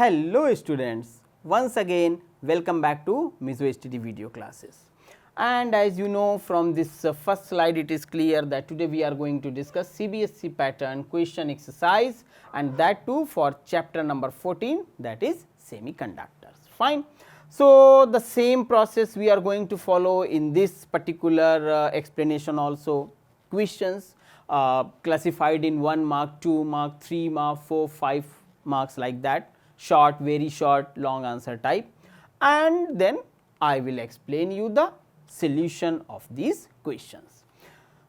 Hello students, once again welcome back to Mizo STD video classes. And as you know from this first slide, it is clear that today we are going to discuss CBSE pattern question exercise, and that too for chapter number 14, that is semiconductors. Fine. So, the same process we are going to follow in this particular explanation also. Questions classified in 1 mark, 2 mark, 3 mark, 4, 5 marks, like that, short, very short, long answer type, and then I will explain you the solution of these questions.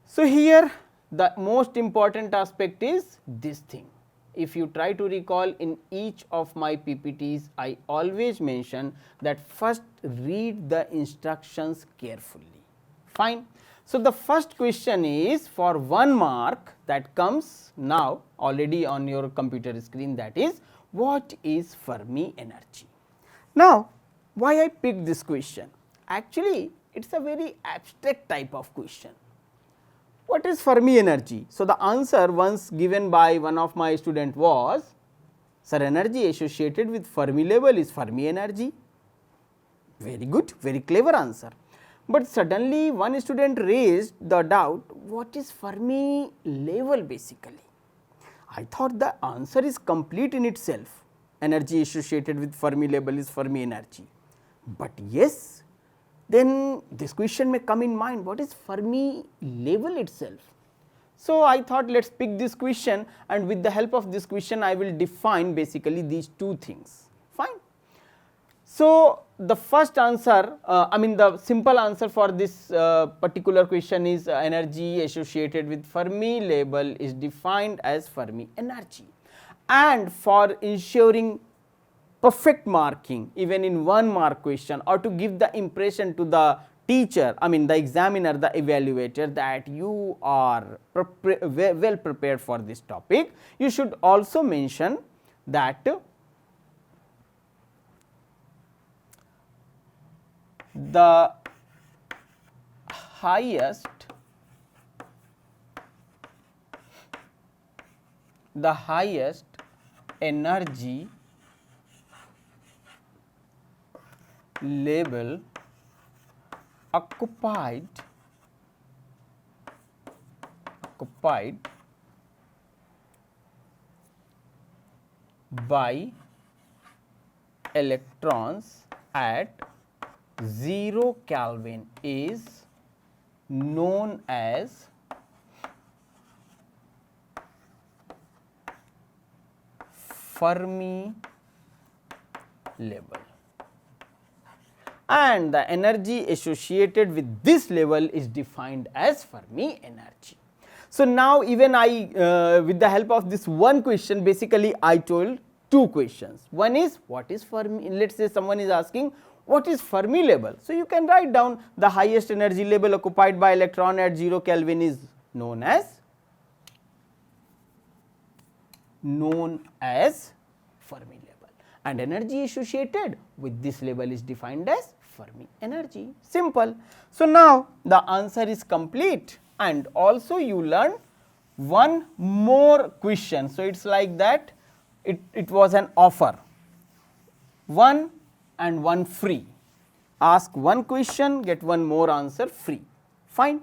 So, here the most important aspect is this thing. If you try to recall, in each of my PPTs, I always mention that first read the instructions carefully. Fine. So, the first question is for 1 mark, that comes now already on your computer screen, that is, what is Fermi energy? Now, why I picked this question? Actually, it is a very abstract type of question. What is Fermi energy? So, the answer once given by one of my student was, sir, energy associated with Fermi level is Fermi energy. Very good, very clever answer. But suddenly one student raised the doubt, what is Fermi level basically? I thought the answer is complete in itself, energy associated with Fermi level is Fermi energy. But yes, then this question may come in mind, what is Fermi level itself? So, I thought let us pick this question, and with the help of this question I will define basically these two things. Fine. So, the first answer, the simple answer for this particular question is energy associated with Fermi level is defined as Fermi energy. And for ensuring perfect marking even in 1 mark question, or to give the impression to the teacher, the examiner, the evaluator, that you are well prepared for this topic, you should also mention that the highest energy level occupied by electrons at 0 Kelvin is known as Fermi level, and the energy associated with this level is defined as Fermi energy. So, now even I with the help of this one question, basically I told two questions. One is what is Fermi, let us say someone is asking what is Fermi level. So, you can write down the highest energy level occupied by electron at 0 Kelvin is known as Fermi level, and energy associated with this level is defined as Fermi energy. Simple. So, now the answer is complete, and also you learn one more question. So, it is like that it was an offer, 1 and 1 free, ask one question, get one more answer free. Fine.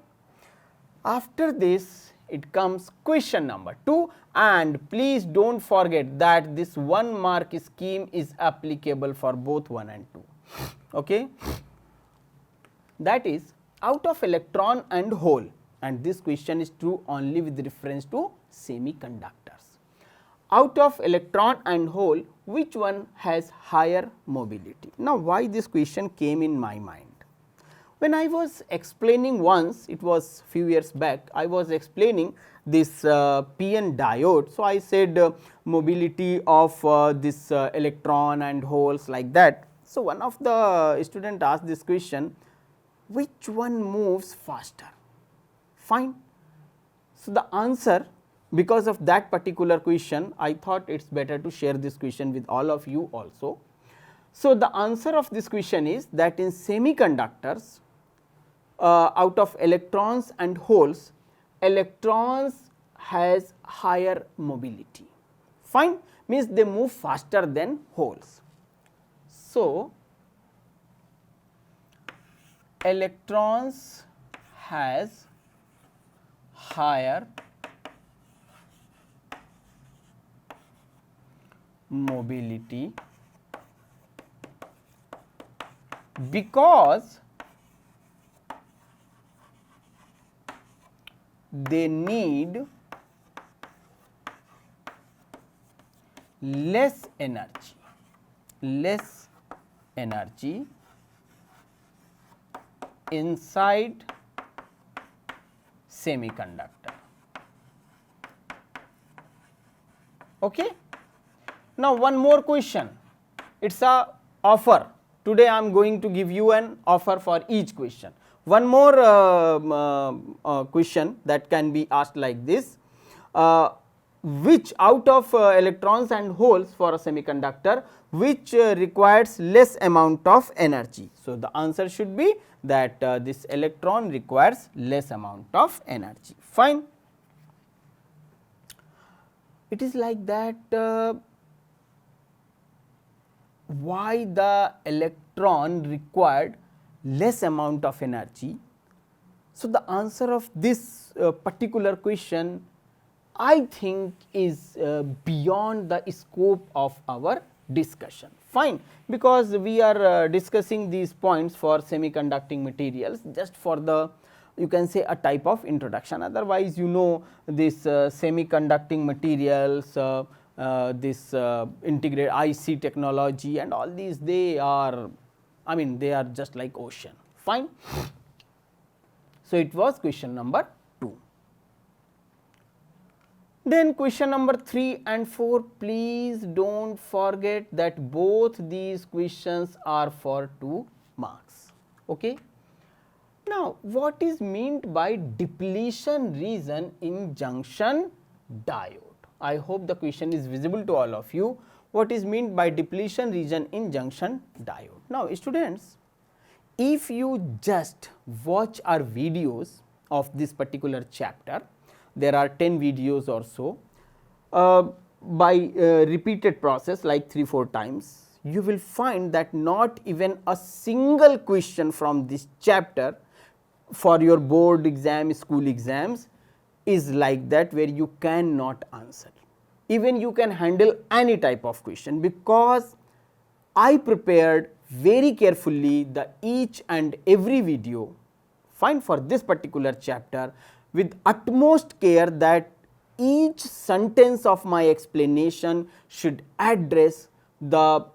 After this it comes question number 2, and please do not forget that this 1 mark scheme is applicable for both 1 and 2. Okay. That is, out of electron and hole, and this question is true only with reference to semiconductors. Out of electron and hole, which one has higher mobility? Now, why this question came in my mind? When I was explaining once, it was few years back, I was explaining this PN diode. So, I said mobility of this electron and holes, like that. So, one of the student asked this question, which one moves faster? Fine. So, the answer, because of that particular question, I thought it is better to share this question with all of you also. So, the answer of this question is that in semiconductors, out of electrons and holes, electrons has higher mobility. Fine, means they move faster than holes. So, electrons has higher mobility because they need less energy inside semiconductor. Okay. Now, one more question, it is a offer. Today I am going to give you an offer for each question. One more question that can be asked like this, which out of electrons and holes for a semiconductor, which requires less amount of energy. So, the answer should be that this electron requires less amount of energy. Fine. It is like that why the electron required less amount of energy. So, the answer of this particular question I think is beyond the scope of our discussion. Fine, because we are discussing these points for semiconducting materials just for the, you can say, a type of introduction. Otherwise, you know, this semiconducting materials, this integrated IC technology and all these, they are, I mean, they are just like ocean. Fine. So, it was question number 2. Then question number 3 and 4, please do not forget that both these questions are for 2 marks. Okay. Now, what is meant by depletion region in junction diode? I hope the question is visible to all of you. What is meant by depletion region in junction diode? Now, students, if you just watch our videos of this particular chapter, there are 10 videos or so, by repeated process like 3-4 times, you will find that not even a single question from this chapter for your board exam, school exams is like that where you cannot answer. Even you can handle any type of question, because I prepared very carefully the each and every video, fine, for this particular chapter with utmost care that each sentence of my explanation should address the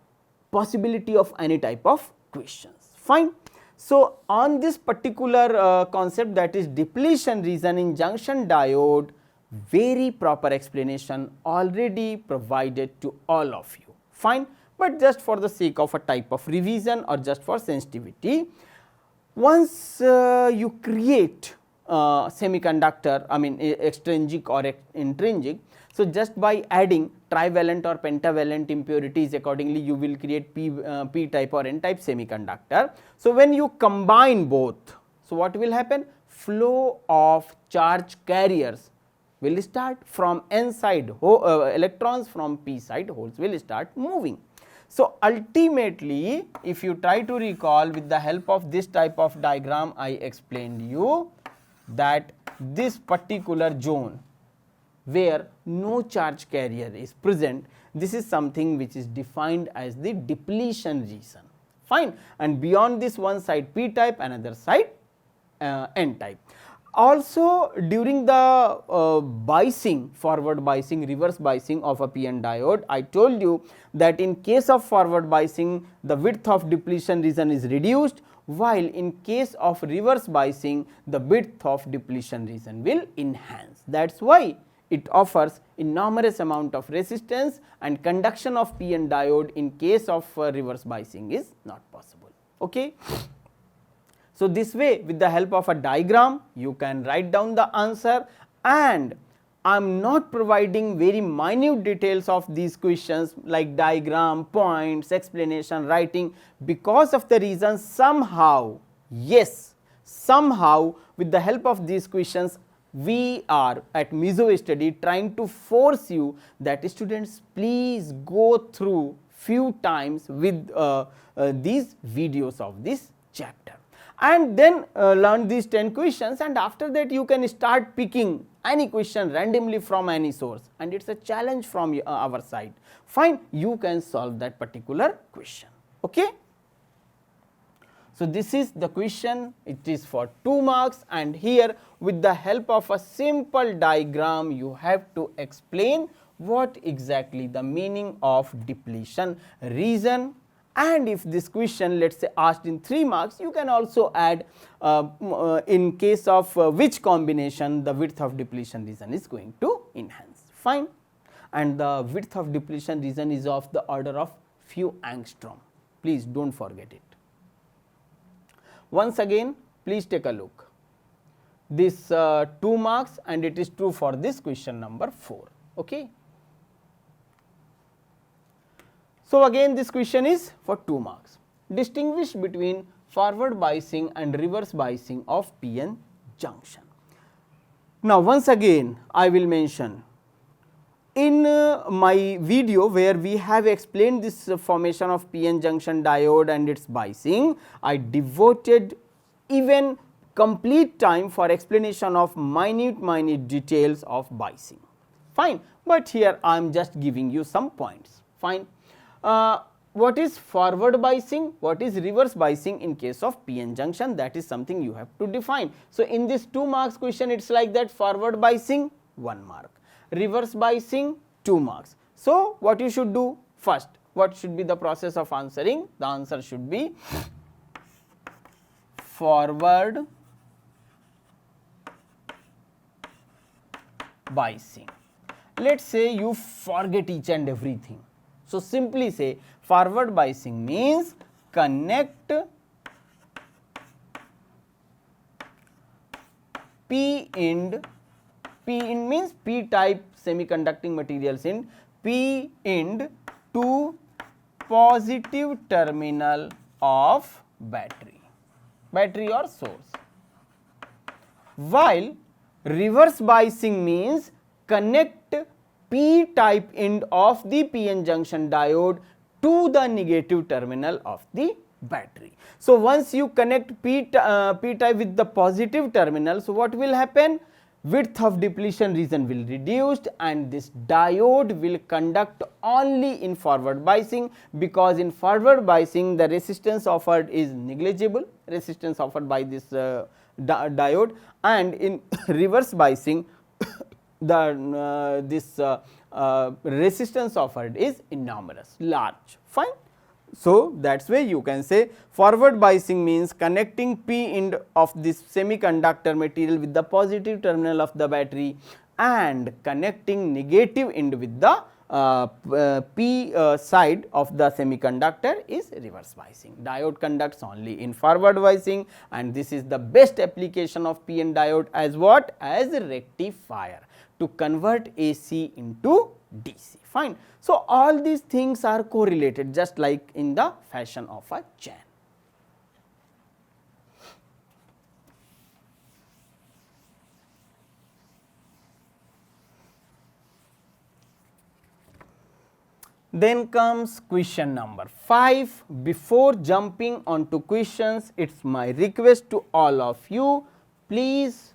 possibility of any type of questions. Fine. So, on this particular concept, that is depletion region in junction diode, very proper explanation already provided to all of you. Fine, but just for the sake of a type of revision or just for sensitivity, once you create semiconductor, I mean extrinsic or intrinsic. So, just by adding trivalent or pentavalent impurities, accordingly you will create p type or n type semiconductor. So, when you combine both, so what will happen? Flow of charge carriers will start from n side, electrons from p side, holes will start moving. So, ultimately if you try to recall with the help of this type of diagram, I explained you that this particular zone where no charge carrier is present, this is something which is defined as the depletion region. Fine, and beyond this, one side p type, another side n type. Also, during the biasing, forward biasing, reverse biasing of a PN diode, I told you that in case of forward biasing, the width of depletion region is reduced, while in case of reverse biasing, the width of depletion region will enhance. That is why it offers enormous amount of resistance, and conduction of PN diode in case of reverse biasing is not possible. Okay. So, this way with the help of a diagram you can write down the answer, and I am not providing very minute details of these questions like diagram, points, explanation, writing, because of the reason somehow, yes, somehow with the help of these questions we are at Mizo Study trying to force you that students please go through few times with these videos of this chapter, and then learn these 10 questions, and after that you can start picking any question randomly from any source, and it is a challenge from our side. Fine, you can solve that particular question. Okay. So, this is the question, it is for 2 marks, and here with the help of a simple diagram you have to explain what exactly the meaning of depletion region, and if this question let us say asked in 3 marks, you can also add in case of which combination the width of depletion region is going to enhance. Fine, and the width of depletion region is of the order of few angstrom, please do not forget it. Once again please take a look, this 2 marks, and it is true for this question number 4. Okay. So, again this question is for 2 marks. Distinguish between forward biasing and reverse biasing of p-n junction. Now, once again I will mention in my video where we have explained this formation of p-n junction diode and its biasing, I devoted even complete time for explanation of minute details of biasing. Fine, but here I am just giving you some points. Fine. What is forward biasing, what is reverse biasing in case of p-n junction, that is something you have to define. So, in this 2 marks question it is like that, forward biasing 1 mark, reverse biasing 2 marks. So, what you should do first, what should be the process of answering? The answer should be forward biasing. Let us say you forget each and everything. So, simply say forward biasing means connect p-end, p-end means p-type semiconducting materials in p-end to positive terminal of battery or source, while reverse biasing means connect p-type end of the p-n junction diode to the negative terminal of the battery. So, once you connect p-type with the positive terminal, so what will happen? Width of depletion region will reduced, and this diode will conduct only in forward biasing, because in forward biasing the resistance offered is negligible, resistance offered by this diode, and in reverse biasing the resistance offered is enormous, large. Fine. So, that is why you can say forward biasing means connecting p end of this semiconductor material with the positive terminal of the battery and connecting negative end with the p side of the semiconductor is reverse biasing. Diode conducts only in forward biasing, and this is the best application of p-n diode as what? As a rectifier to convert AC into DC. Fine. So, all these things are correlated just like in the fashion of a chain. Then comes question number 5. Before jumping onto questions, it is my request to all of you, please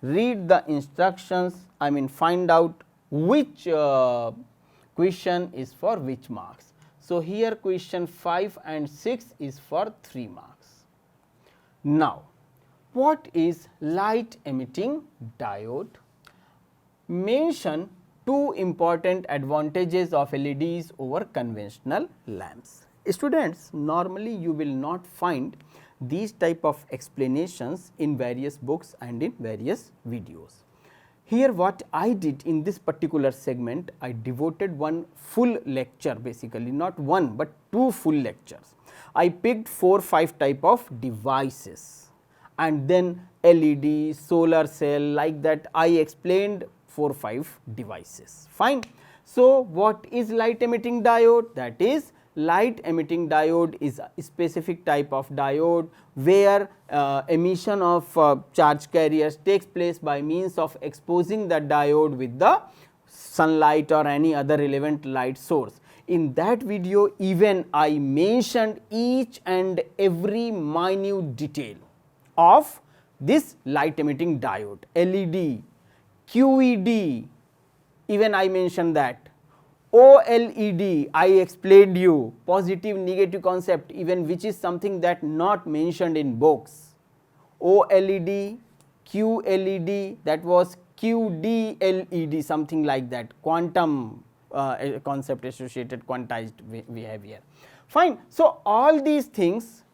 read the instructions, I mean find out which question is for which marks. So, here question 5 and 6 is for 3 marks. Now, what is light emitting diode? Mention 2 important advantages of LEDs over conventional lamps. Students, normally you will not find these type of explanations in various books and in various videos. Here what I did in this particular segment, I devoted one full lecture, basically not one but 2 full lectures. I picked 4-5 type of devices and then LED, solar cell, like that I explained 4-5 devices. Fine. So, what is light emitting diode? That is light emitting diode is a specific type of diode where emission of charge carriers takes place by means of exposing the diode with the sunlight or any other relevant light source. In that video even I mentioned each and every minute detail of this light emitting diode, LED, QED, even I mentioned that, OLED, I explained you positive negative concept, even which is something that not mentioned in books. OLED, QLED, that was QDLED, something like that, quantum concept associated quantized behavior. Fine. So, all these things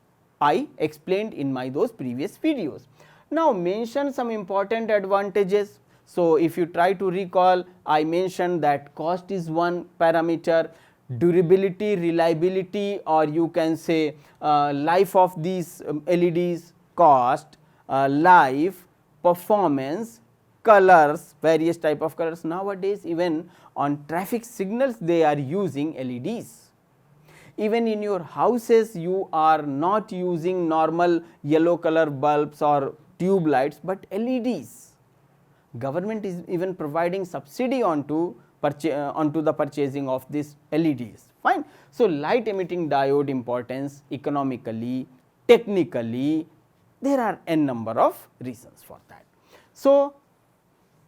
I explained in my those previous videos. Now, mention some important advantages. So, if you try to recall, I mentioned that cost is one parameter, durability, reliability, or you can say life of these LEDs, cost, life, performance, colors, various type of colors. Nowadays even on traffic signals they are using LEDs. Even in your houses you are not using normal yellow color bulbs or tube lights, but LEDs. Government is even providing subsidy onto the purchasing of these LEDs. Fine. So, light emitting diode importance economically, technically, there are n number of reasons for that. So,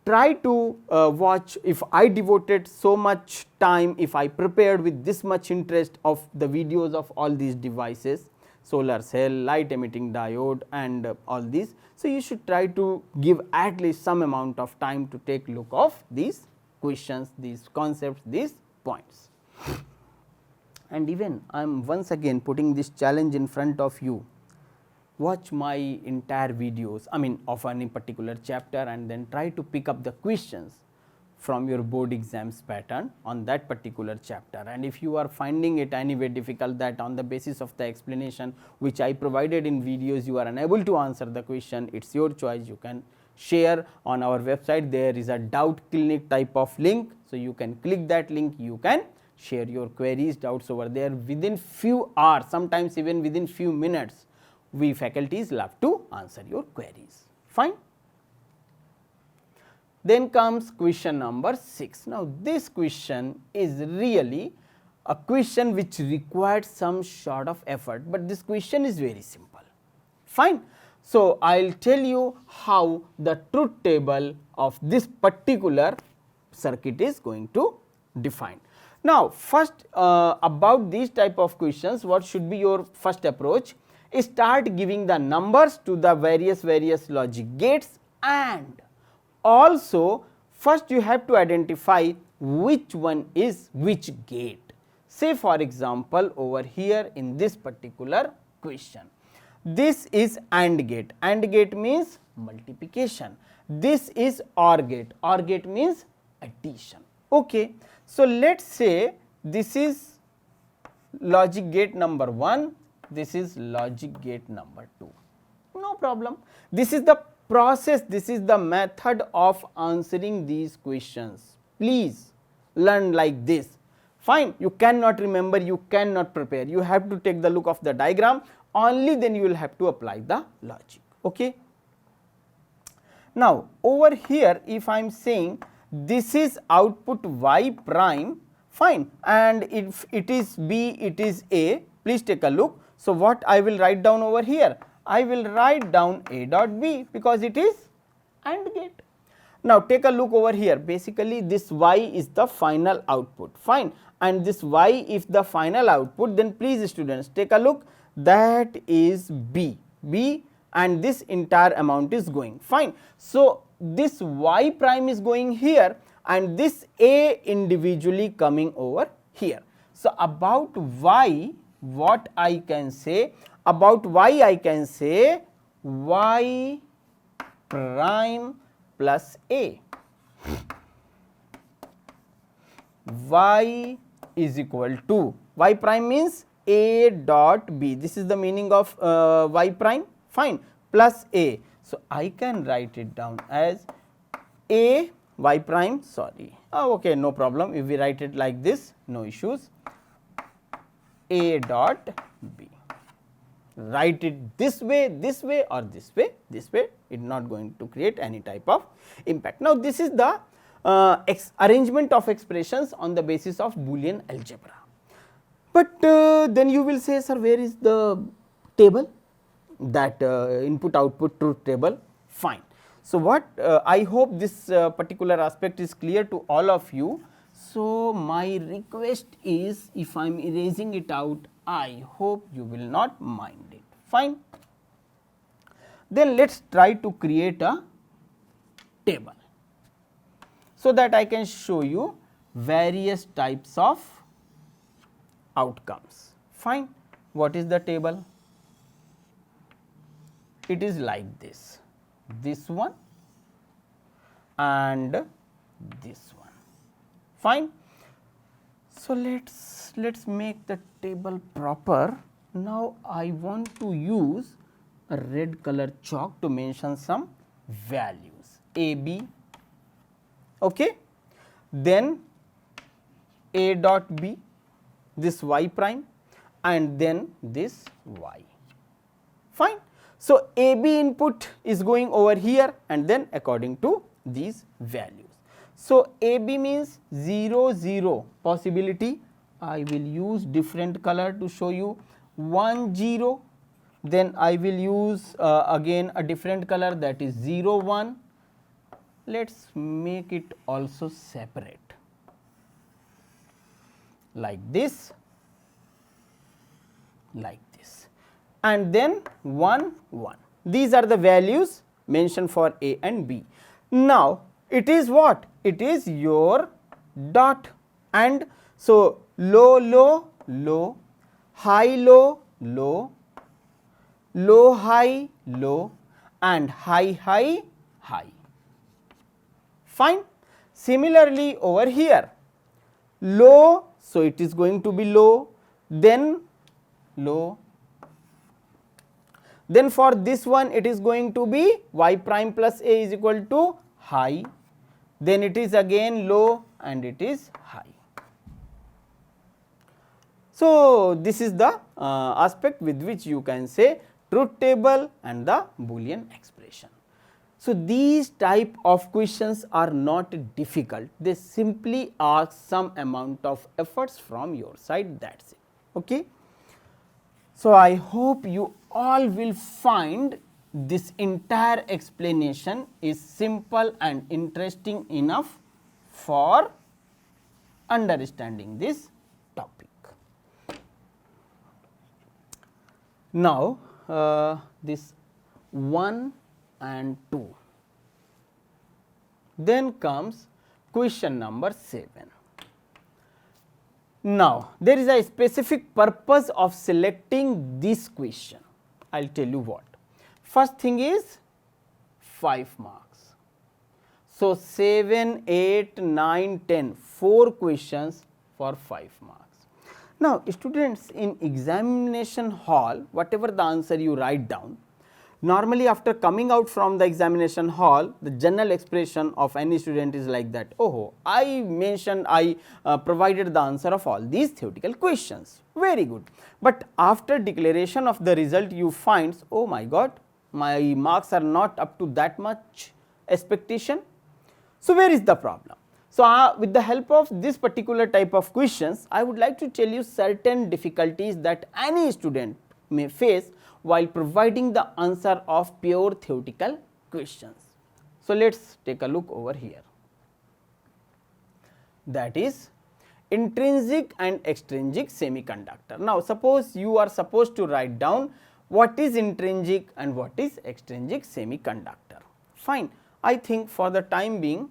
try to watch. If I devoted so much time, if I prepared with this much interest of the videos of all these devices, solar cell, light emitting diode and all these. So, you should try to give at least some amount of time to take look of these questions, these concepts, these points. And even I am once again putting this challenge in front of you. Watch my entire videos, I mean of any particular chapter, and then try to pick up the questions from your board exams pattern on that particular chapter. And if you are finding it anyway difficult that on the basis of the explanation which I provided in videos you are unable to answer the question, it is your choice. You can share on our website, there is a doubt clinic type of link. So, you can click that link, you can share your queries, doubts over there within few hours, sometimes even within few minutes. We faculties love to answer your queries. Fine. Then comes question number 6. Now, this question is really a question which required some sort of effort, but this question is very simple. Fine. So, I will tell you how the truth table of this particular circuit is going to define. Now, first about these type of questions, what should be your first approach? Start giving the numbers to the various logic gates, and also first you have to identify which one is which gate. Say for example, over here in this particular question, this is AND gate. AND gate means multiplication. This is OR gate. OR gate means addition. Okay. So, let us say this is logic gate number 1, this is logic gate number 2. No problem. This is the process, this is the method of answering these questions. Please learn like this. Fine. You cannot remember, you cannot prepare. You have to take the look of the diagram, only then you will have to apply the logic. Okay. Now, over here if I am saying this is output y prime, fine, and if it is B, it is A, please take a look. So, what I will write down over here? I will write down A dot B because it is AND gate. Now, take a look over here, basically this y is the final output, fine, and this y if the final output, then please students take a look, that is B, and this entire amount is going, fine. So, this y prime is going here and this A individually coming over here. So, about y, what I can say? About y I can say y prime plus A. Y is equal to, y prime means A dot B, this is the meaning of y prime, fine, plus A. So, I can write it down as A y prime, sorry, okay, no problem, if we write it like this, no issues, A dot B. Write it this way or this way, it is not going to create any type of impact. Now, this is the arrangement of expressions on the basis of Boolean algebra. But then you will say, sir, where is the table, that input output truth table? Fine. So, what I hope this particular aspect is clear to all of you. So, my request is, if I am erasing it out, I hope you will not mind it. Fine. Then let us try to create a table, so that I can show you various types of outcomes. Fine. What is the table? It is like this one and this one. Fine. So, let's make the table proper. Now, I want to use a red color chalk to mention some values A, B, okay. Then A dot B, this y prime, and then this y. Fine. So, A B input is going over here, and then according to these values. So, A B means 0 0 possibility. I will use different color to show you. 1 0, then I will use again a different color, that is 0 1. Let us make it also separate like this, and then 1 1. These are the values mentioned for A and B. Now, it is what? It is your dot, and so low low low, high low low, low high low, and high high high. Fine. Similarly, over here low, so it is going to be low, then low, then for this one it is going to be y prime plus A is equal to high, then it is again low, and it is high. So, this is the aspect with which you can say truth table and the Boolean expression. So, these type of questions are not difficult, they simply ask some amount of efforts from your side, that is it. Okay. So, I hope you all will find this entire explanation is simple and interesting enough for understanding this topic. Now, this 1 and 2, then comes question number 7. Now, there is a specific purpose of selecting this question. I will tell you what. First thing is 5 marks. So, 7, 8, 9, 10, 4 questions for 5 marks. Now, students, in examination hall, whatever the answer you write down, normally after coming out from the examination hall, the general expression of any student is like that, oh, I provided the answer of all these theoretical questions, very good. But after declaration of the result, you find, oh my God, my marks are not up to that much expectation. So, where is the problem? So, with the help of this particular type of questions, I would like to tell you certain difficulties that any student may face while providing the answer of pure theoretical questions. So, let us take a look over here, that is intrinsic and extrinsic semiconductor. Now, suppose you are supposed to write down what is intrinsic and what is extrinsic semiconductor. Fine. I think for the time being,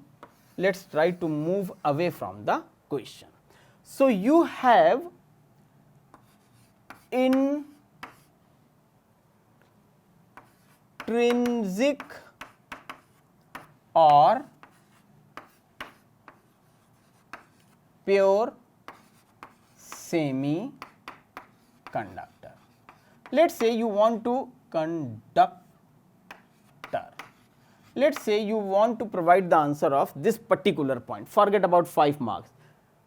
let us try to move away from the question. So, you have intrinsic or pure semiconductor. Let us say you want to conductor. Let us say you want to provide the answer of this particular point, forget about 5 marks.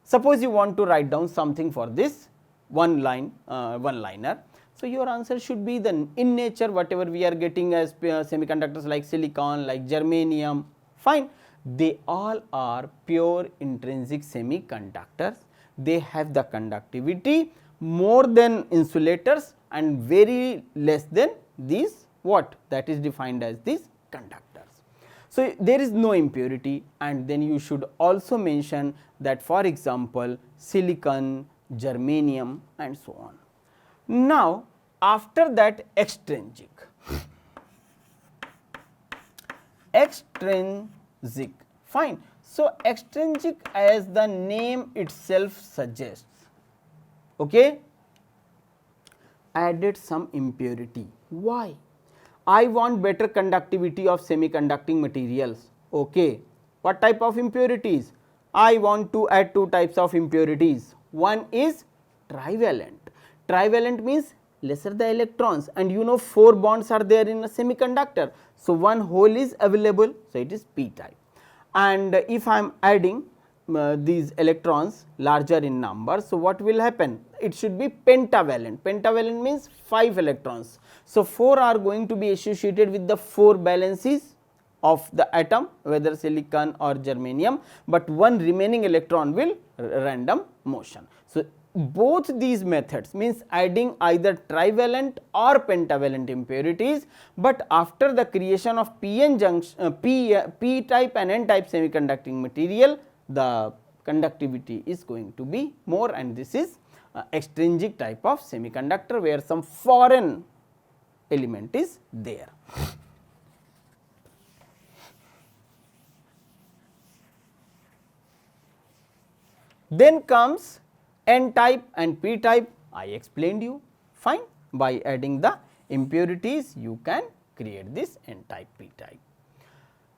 Suppose you want to write down something for this one liner. So, your answer should be the in nature whatever we are getting as semiconductors like silicon, like germanium, fine. They all are pure intrinsic semiconductors. They have the conductivity more than insulators and very less than these what that is defined as these conductors. So, there is no impurity, and then you should also mention that for example, silicon, germanium and so on. Now, after that extrinsic, fine. So, extrinsic as the name itself suggests, okay, added some impurity. Why? I want better conductivity of semiconducting materials. Okay. What type of impurities? I want to add two types of impurities. One is trivalent. Trivalent means lesser the electrons, and you know 4 bonds are there in a semiconductor. So, one hole is available, so it is p type. And if I am adding these electrons larger in number, so what will happen? It should be pentavalent. Pentavalent means 5 electrons. So, 4 are going to be associated with the 4 valencies of the atom, whether silicon or germanium, but one remaining electron will random motion. So, both these methods means adding either trivalent or pentavalent impurities, but after the creation of p-n junction p type and n type semiconducting material, the conductivity is going to be more, and this is extrinsic type of semiconductor where some foreign element is there. Then comes n type and p type. I explained you, fine. By adding the impurities you can create this n type, p type.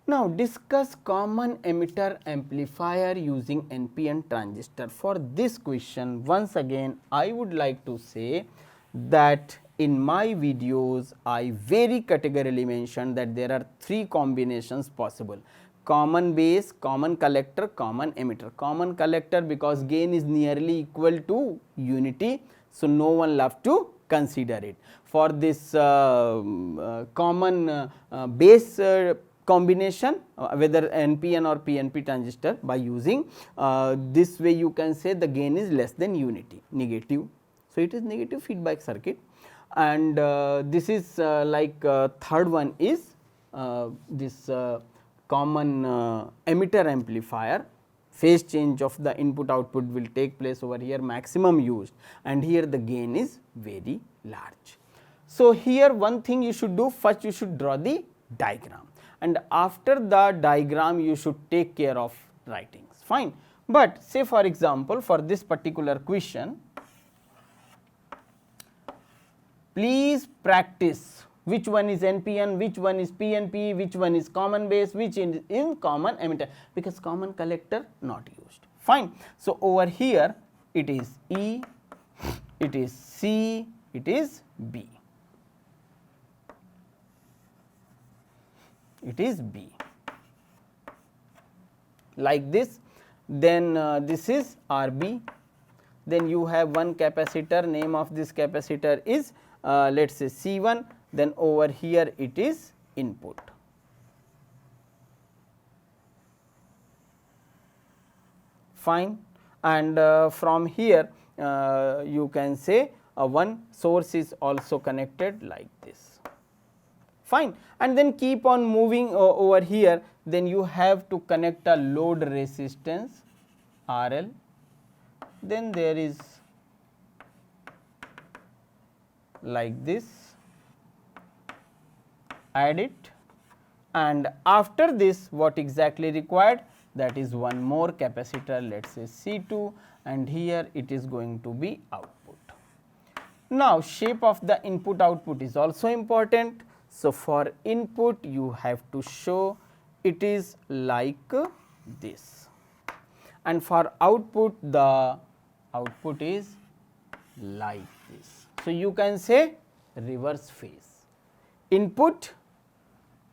Now, discuss common emitter amplifier using NPN transistor. For this question, once again I would like to say that in my videos I very categorically mentioned that there are 3 combinations possible: common base, common collector, common emitter. Common collector because gain is nearly equal to unity, so no one love to consider it. For this common base combination, whether NPN or PNP transistor, by using this way you can say the gain is less than unity, negative. So, it is negative feedback circuit, and this is like third one is this common emitter amplifier. Phase change of the input output will take place over here, maximum used, and here the gain is very large. So, here one thing you should do, first you should draw the diagram, and after the diagram you should take care of writings, fine. But say for example, for this particular question, please practice which one is NPN, which one is PNP, which one is common base, which is in common emitter, because common collector not used, fine. So, over here it is E, it is C, it is B, it is B, like this. Then this is RB, then you have one capacitor, name of this capacitor is let us say C1, then over here it is input. Fine, and from here you can say one source is also connected like this, fine, and then keep on moving over here. Then you have to connect a load resistance RL, then there is like this, add it, and after this what exactly required, that is one more capacitor, let us say C2, and here it is going to be output. Now, shape of the input output is also important. So, for input you have to show it is like this, and for output the output is like this. So, you can say reverse phase. Input,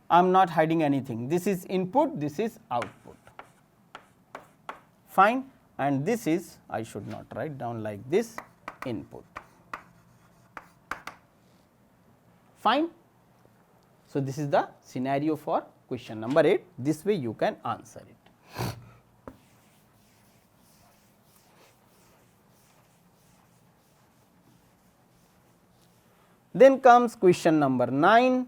I am not hiding anything, this is input, this is output, fine, and this is, I should not write down like this, input. Fine. So, this is the scenario for question number 8. This way you can answer it. Then comes question number 9.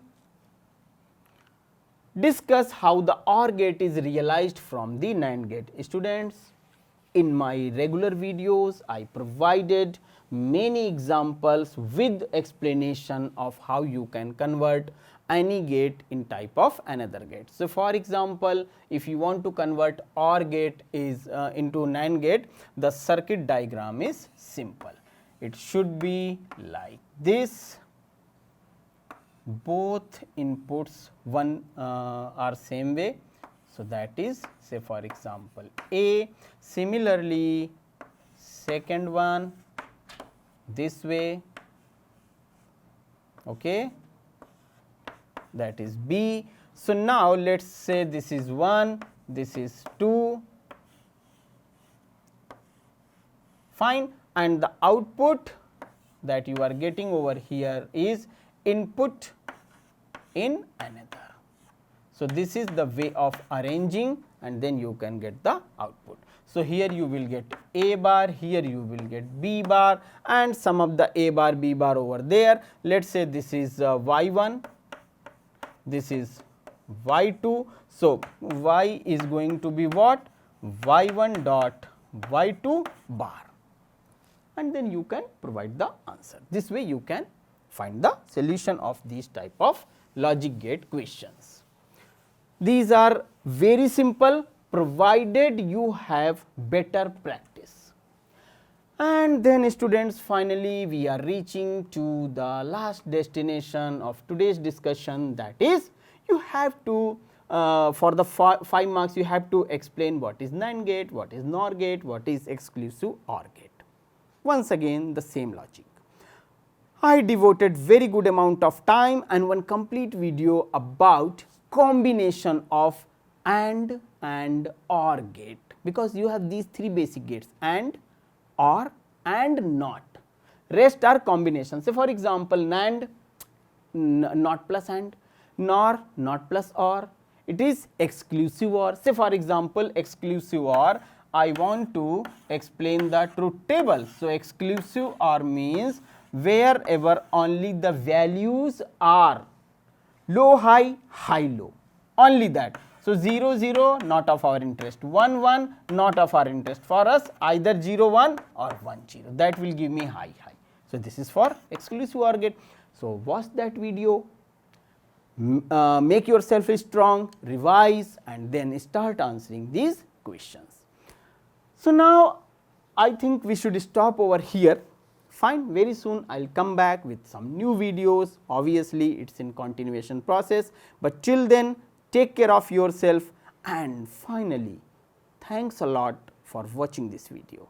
Discuss how the OR gate is realized from the NAND gate. Students, in my regular videos, I provided many examples with explanation of how you can convert any gate in type of another gate. So, for example, if you want to convert OR gate is into NAND gate, the circuit diagram is simple. It should be like this. Both inputs are same way. So, that is say for example, A. Similarly, second one this way, okay, that is B. So, now let us say this is 1, this is 2, fine, and the output that you are getting over here is input in another. So, this is the way of arranging and then you can get the output. So, here you will get A bar, here you will get B bar and some of the A bar B bar over there. Let us say this is Y1, this is Y2. So, Y is going to be what? Y1 dot Y2 bar, and then you can provide the answer. This way you can find the solution of these type of logic gate questions. These are very simple provided you have better practice. And then students, finally we are reaching to the last destination of today's discussion, that is you have to for the 5 marks you have to explain what is NAND gate, what is NOR gate, what is exclusive OR gate. Once again the same logic. I devoted very good amount of time and one complete video about combination of AND and OR gate, because you have these 3 basic gates, AND, OR and NOT. Rest are combinations. Say for example, NAND NOT plus AND, NOR NOT plus OR, it is exclusive OR. Say for example, exclusive OR, I want to explain the truth table. So, exclusive OR means wherever only the values are low high, high low, only that. So, 0 0 not of our interest, 1 1 not of our interest, for us either 0 1 or 1 0, that will give me high high. So, this is for exclusive OR gate. So, watch that video, make yourself strong, revise and then start answering these questions. So, now I think we should stop over here. Fine, very soon I will come back with some new videos. Obviously, it is in continuation process, but till then take care of yourself, and finally thanks a lot for watching this video.